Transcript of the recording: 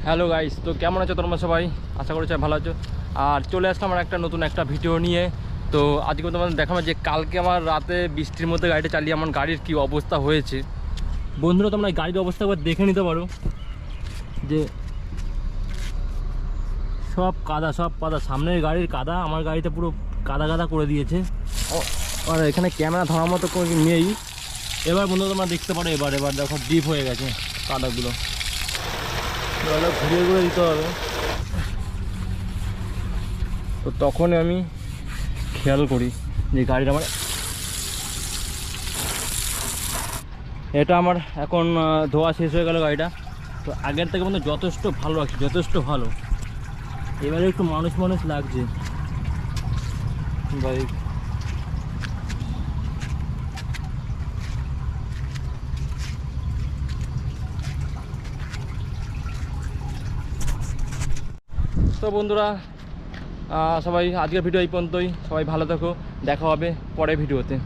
Hello guys, তো কেমন আছো তোমরা সবাই? আশা করি সবাই ভালো আছো। আর চলে আসলাম আমার একটা নতুন একটা ভিডিও নিয়ে। তো আজকে তোমাদের দেখাবো যে কালকে আমার রাতে বৃষ্টির মধ্যে গাড়িটা চালিয়ে আমার গাড়ির কি অবস্থা হয়েছে। বন্ধুরা, তোমরা এই গাড়ির অবস্থা একবার দেখে নিতে পারো যে সব কাদা, সামনের গাড়ির কাদা আমার গাড়িতে পুরো কাদা কাদা করে দিয়েছে। আর এখানে ক্যামেরা ধরার মতো কোনো নেই। এবার বন্ধু তোমরা দেখতে পারো, এবার দেখো ডিপ হয়ে গেছে কাদাগুলো, ঘুরিয়ে ঘুরে দিতে হবে। তো তখন আমি খেয়াল করি যে গাড়িটা এটা আমার এখন ধোয়া শেষ হয়ে গেল গাড়িটা। তো আগের থেকে কিন্তু যথেষ্ট ভালো লাগছে, যথেষ্ট ভালো। এবারে একটু মানুষ লাগছে বাইক। তো বন্ধুরা, সবাই আজকের ভিডিও এই পর্যন্তই। সবাই ভালো থাকো, দেখা হবে পরের ভিডিওতে।